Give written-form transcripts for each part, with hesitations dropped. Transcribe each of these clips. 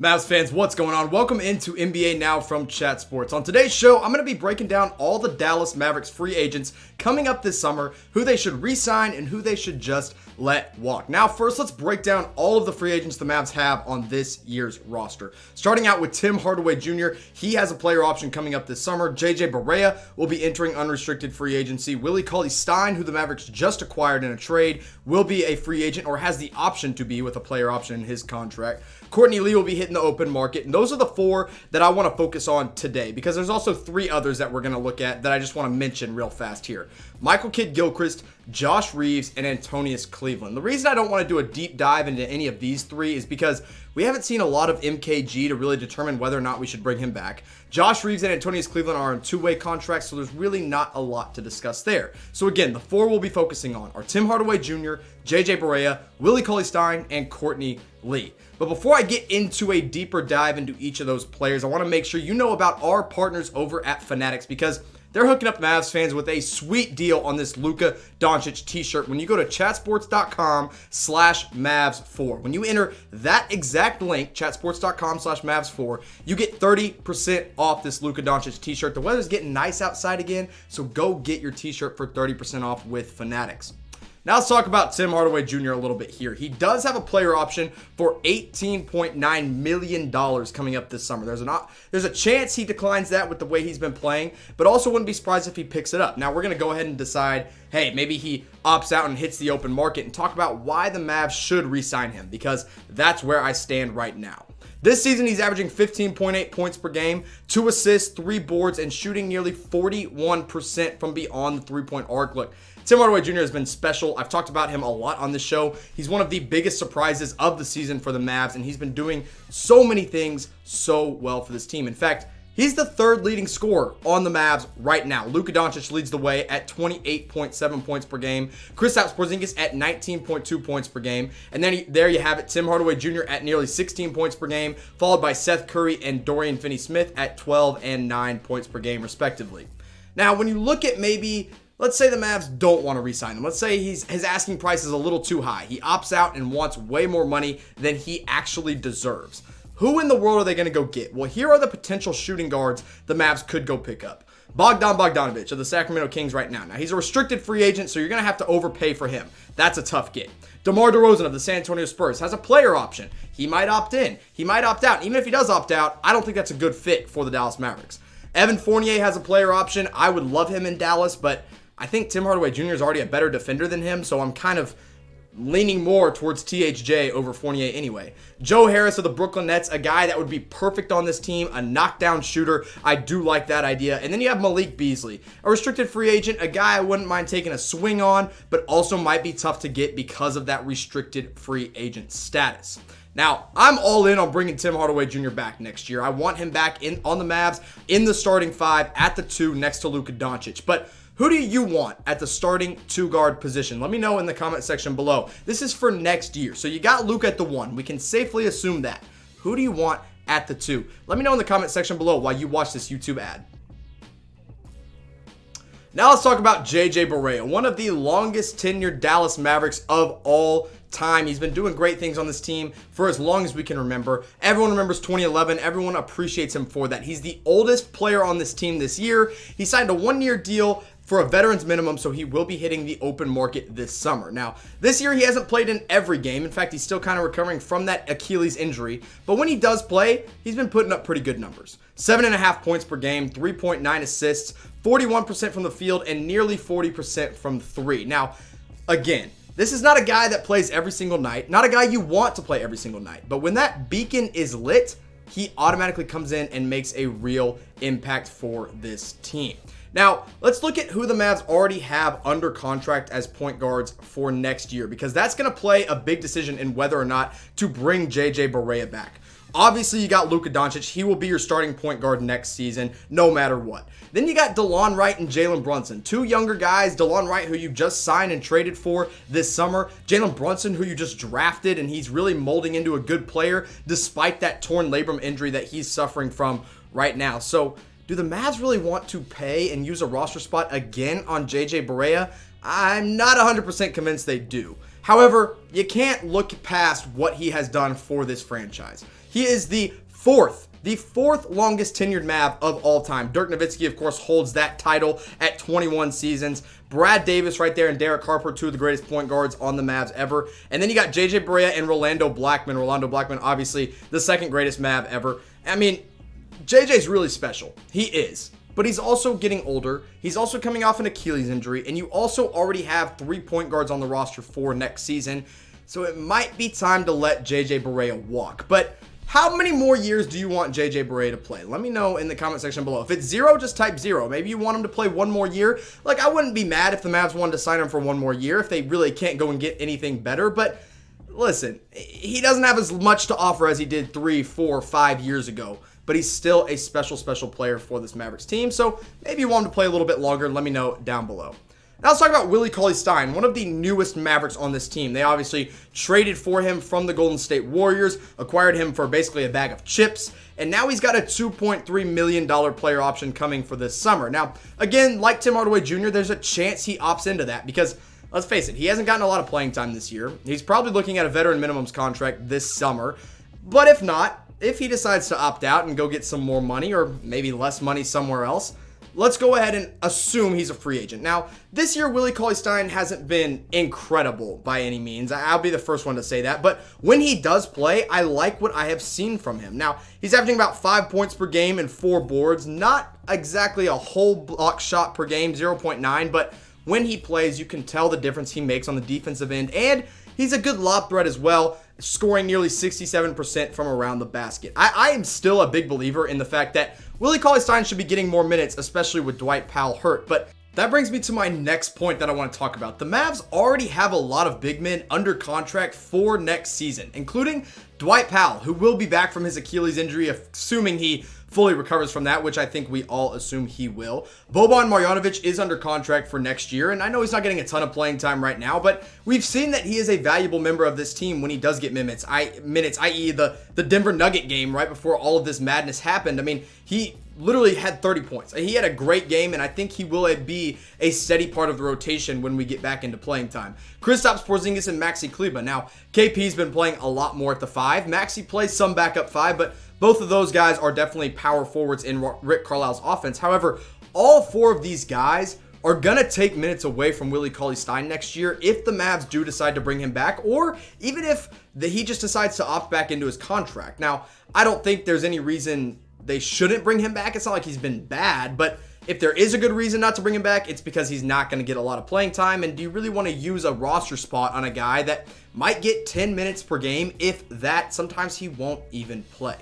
Mavs fans, what's going on? Welcome into NBA Now from Chat Sports. On today's show, I'm going to be breaking down all the Dallas Mavericks free agents coming up this summer, who they should re-sign and who they should just let walk. Now, first, let's break down all of the free agents the Mavs have on this year's roster. Starting out with Tim Hardaway Jr., he has a player option coming up this summer. JJ Barea will be entering unrestricted free agency. Cauley-Stein, who the Mavericks just acquired in a trade, will be a free agent or has the option to be with a player option in his contract. COURTNEY will be hitting the open market. And those are the four that I want to focus on today because there's also three others that we're going to look at that I just want to mention real fast here. Michael Kidd-Gilchrist, Josh Reeves, and Antonius Cleveland. The reason I don't want to do a deep dive into any of these three is because we haven't seen a lot of MKG to really determine whether or not we should bring him back. Josh Reeves and Antonius Cleveland are on two-way contracts, so there's really not a lot to discuss there. So again, the four we'll be focusing on are Tim Hardaway Jr., JJ Barea, Cauley-Stein, and Courtney Lee. But before I get into a deeper dive into each of those players, I want to make sure you know about our partners over at Fanatics because they're hooking up Mavs fans with a sweet deal on this Luka Doncic t-shirt when you go to chatsports.com/Mavs4. When you enter that exact link, chatsports.com/Mavs4, you get 30% off this Luka Doncic t-shirt. The weather's getting nice outside again, so go get your t-shirt for 30% off with Fanatics. Now let's talk about Tim Hardaway Jr. a little bit here. He does have a player option for $18.9 million coming up this summer. There's a chance he declines that with the way he's been playing, but also wouldn't be surprised if he picks it up. Now we're going to go ahead and decide, hey, maybe he opts out and hits the open market and talk about why the Mavs should re-sign him because that's where I stand right now. This season, he's averaging 15.8 points per game, 2 assists, 3 boards, and shooting nearly 41% from beyond the three-point arc. Look, Tim Hardaway Jr. has been special. I've talked about him a lot on this show. He's one of the biggest surprises of the season for the Mavs, and he's been doing so many things so well for this team. In fact, he's the third leading scorer on the Mavs right now. Luka Doncic leads the way at 28.7 points per game. Kristaps Porzingis at 19.2 points per game. And then there you have it, Tim Hardaway Jr. at nearly 16 points per game, followed by Seth Curry and Dorian Finney-Smith at 12 and 9 points per game, respectively. Now, when you look at let's say the Mavs don't want to re-sign him. Let's say his asking price is a little too high. He opts out and wants way more money than he actually deserves. Who in the world are they going to go get? Well, here are the potential shooting guards the Mavs could go pick up. Bogdan Bogdanovic of the Sacramento Kings right now. Now, he's a restricted free agent, so you're going to have to overpay for him. That's a tough get. DeMar DeRozan of the San Antonio Spurs has a player option. He might opt in. He might opt out. Even if he does opt out, I don't think that's a good fit for the Dallas Mavericks. Evan Fournier has a player option. I would love him in Dallas, but I think Tim Hardaway Jr. is already a better defender than him, so I'm kind of leaning more towards THJ over Fournier anyway. Joe Harris of the Brooklyn Nets, a guy that would be perfect on this team, a knockdown shooter. I do like that idea. And then you have Malik Beasley, a restricted free agent, a guy I wouldn't mind taking a swing on, but also might be tough to get because of that restricted free agent status. Now, I'm all in on bringing Tim Hardaway Jr. back next year. I want him back on the Mavs in the starting five at the 2 next to Luka Doncic. But who do you want at the starting 2-guard position? Let me know in the comment section below. This is for next year. So you got Luka at the 1. We can safely assume that. Who do you want at the 2? Let me know in the comment section below while you watch this YouTube ad. Now let's talk about JJ Barea, one of the longest tenured Dallas Mavericks of all time. He's been doing great things on this team for as long as we can remember. Everyone remembers 2011. Everyone appreciates him for that. He's the oldest player on this team this year. He signed a 1-year deal for a veteran's minimum, so he will be hitting the open market this summer. Now, this year he hasn't played in every game. In fact, he's still kind of recovering from that Achilles injury. But when he does play, he's been putting up pretty good numbers. 7.5 points per game, 3.9 assists, 41% from the field, and nearly 40% from 3. Now, again, this is not a guy that plays every single night, not a guy you want to play every single night. But when that beacon is lit, he automatically comes in and makes a real impact for this team. Now, let's look at who the Mavs already have under contract as point guards for next year, because that's going to play a big decision in whether or not to bring JJ Barea back. Obviously, you got Luka Doncic. He will be your starting point guard next season, no matter what. Then you got DeLon Wright and Jalen Brunson, two younger guys. DeLon Wright, who you just signed and traded for this summer. Jalen Brunson, who you just drafted, and he's really molding into a good player despite that torn labrum injury that he's suffering from right now. So, do the Mavs really want to pay and use a roster spot again on JJ Barea? I'm not 100% convinced they do. However, you can't look past what he has done for this franchise. He is the fourth longest tenured Mav of all time. Dirk Nowitzki, of course, holds that title at 21 seasons. Brad Davis right there and Derek Harper, two of the greatest point guards on the Mavs ever. And then you got JJ Barea and Rolando Blackman. Rolando Blackman, obviously the second greatest Mav ever. I mean, JJ's really special. He is. But he's also getting older. He's also coming off an Achilles injury. And you also already have 3 point guards on the roster for next season. So it might be time to let JJ Barea walk. But how many more years do you want JJ Barea to play? Let me know in the comment section below. If it's 0, just type 0. Maybe you want him to play 1 more year. Like, I wouldn't be mad if the Mavs wanted to sign him for 1 more year if they really can't go and get anything better. But listen, he doesn't have as much to offer as he did 3, 4, 5 years ago. But he's still a special player for this Mavericks team. So maybe you want him to play a little bit longer. Let me know down below. Now let's talk about Willie Cauley-Stein, one of the newest Mavericks on this team. They obviously traded for him from the Golden State Warriors, acquired him for basically a bag of chips, and now he's got a $2.3 million player option coming for this summer. Now, again, like Tim Hardaway Jr., there's a chance he opts into that because, let's face it, he hasn't gotten a lot of playing time this year. He's probably looking at a veteran minimums contract this summer, but if not, if he decides to opt out and go get some more money or maybe less money somewhere else, let's go ahead and assume he's a free agent. Now, this year, Willie Cauley-Stein hasn't been incredible by any means. I'll be the first one to say that. But when he does play, I like what I have seen from him. Now, he's averaging about 5 points per game and 4 boards. Not exactly a whole block shot per game, 0.9. But when he plays, you can tell the difference he makes on the defensive end. And he's a good lob threat as well, scoring nearly 67% from around the basket. I am still a big believer in the fact that Willie Cauley-Stein should be getting more minutes, especially with Dwight Powell hurt. But that brings me to my next point that I want to talk about. The Mavs already have a lot of big men under contract for next season, including Dwight Powell, who will be back from his Achilles injury, assuming he fully recovers from that, which I think we all assume he will. Boban Marjanovic is under contract for next year, and I know he's not getting a ton of playing time right now, but we've seen that he is a valuable member of this team when he does get minutes, i.e. the Denver Nugget game right before all of this madness happened. I mean, he literally had 30 points. He had a great game, and I think he will be a steady part of the rotation when we get back into playing time. Kristaps Porzingis and Maxi Kleber. Now, KP's been playing a lot more at the 5. Maxi plays some backup 5, but both of those guys are definitely power forwards in Rick Carlisle's offense. However, all 4 of these guys are going to take minutes away from Willie Cauley-Stein next year if the Mavs do decide to bring him back, or even if he just decides to opt back into his contract. Now, I don't think there's any reason they shouldn't bring him back. It's not like he's been bad, but if there is a good reason not to bring him back, it's because he's not going to get a lot of playing time. And do you really want to use a roster spot on a guy that might get 10 minutes per game? If that, sometimes he won't even play.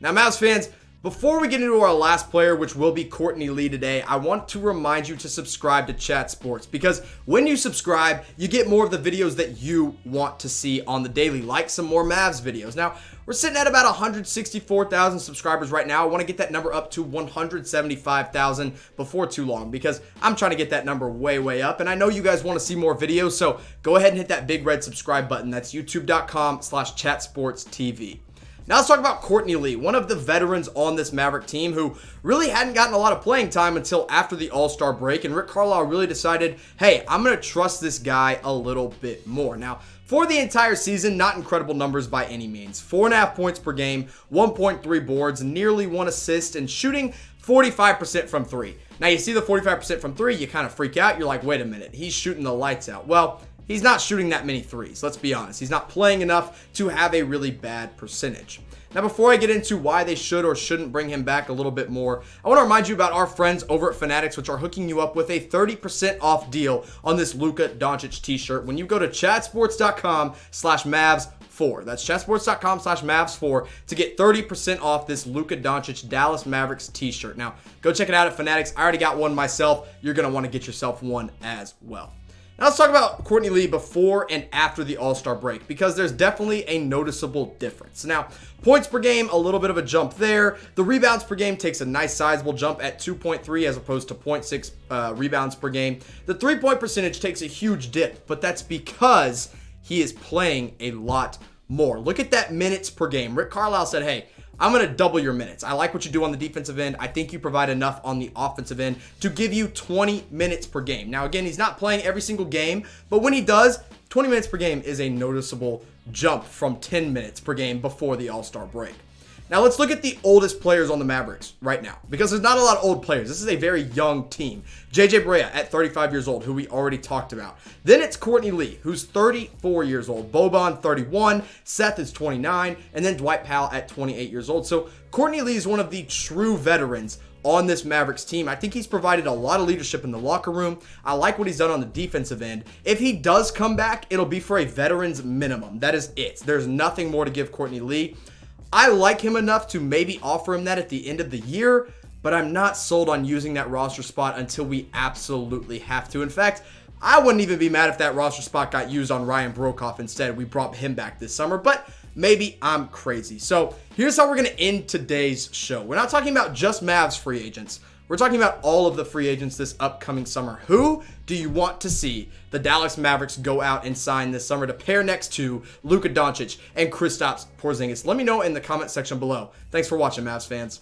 Now, Mavs fans, before we get into our last player, which will be Courtney Lee today, I want to remind you to subscribe to Chat Sports, because when you subscribe, you get more of the videos that you want to see on the daily, like some more Mavs videos. Now, we're sitting at about 164,000 subscribers right now. I want to get that number up to 175,000 before too long, because I'm trying to get that number way up, and I know you guys want to see more videos, so go ahead and hit that big red subscribe button. That's youtube.com/chatsportstv. Now let's talk about Courtney Lee, one of the veterans on this Maverick team who really hadn't gotten a lot of playing time until after the All-Star break, and Rick Carlisle really decided, hey, I'm going to trust this guy a little bit more. Now, for the entire season, not incredible numbers by any means. 4.5 points per game, 1.3 boards, nearly 1 assist, and shooting 45% from 3. Now, you see the 45% from 3, you kind of freak out. You're like, wait a minute, he's shooting the lights out. Well, he's not shooting that many threes, let's be honest. He's not playing enough to have a really bad percentage. Now, before I get into why they should or shouldn't bring him back a little bit more, I want to remind you about our friends over at Fanatics, which are hooking you up with a 30% off deal on this Luka Doncic t-shirt when you go to chatsports.com/Mavs4. That's chatsports.com/Mavs4 to get 30% off this Luka Doncic Dallas Mavericks t-shirt. Now, go check it out at Fanatics. I already got one myself. You're going to want to get yourself one as well. Now let's talk about Courtney Lee before and after the All-Star break, because there's definitely a noticeable difference. Now, points per game, a little bit of a jump there. The rebounds per game takes a nice sizable jump at 2.3 as opposed to 0.6 rebounds per game. The three-point percentage takes a huge dip, but that's because he is playing a lot more. Look at that minutes per game. Rick Carlisle said, hey, I'm going to double your minutes. I like what you do on the defensive end. I think you provide enough on the offensive end to give you 20 minutes per game. Now, again, he's not playing every single game, but when he does, 20 minutes per game is a noticeable jump from 10 minutes per game before the All-Star break. Now let's look at the oldest players on the Mavericks right now, because there's not a lot of old players. This is a very young team. JJ Barea at 35 years old, who we already talked about. Then it's Courtney Lee, who's 34 years old. Boban, 31. Seth is 29. And then Dwight Powell at 28 years old. So Courtney Lee is one of the true veterans on this Mavericks team. I think he's provided a lot of leadership in the locker room. I like what he's done on the defensive end. If he does come back, it'll be for a veteran's minimum. That is it. There's nothing more to give Courtney Lee. I like him enough to maybe offer him that at the end of the year, but I'm not sold on using that roster spot until we absolutely have to. In fact, I wouldn't even be mad if that roster spot got used on Ryan Broekhoff instead. We brought him back this summer, but maybe I'm crazy. So here's how we're going to end today's show. We're not talking about just Mavs free agents. We're talking about all of the free agents this upcoming summer. Who do you want to see the Dallas Mavericks go out and sign this summer to pair next to Luka Doncic and Kristaps Porzingis? Let me know in the comment section below. Thanks for watching, Mavs fans.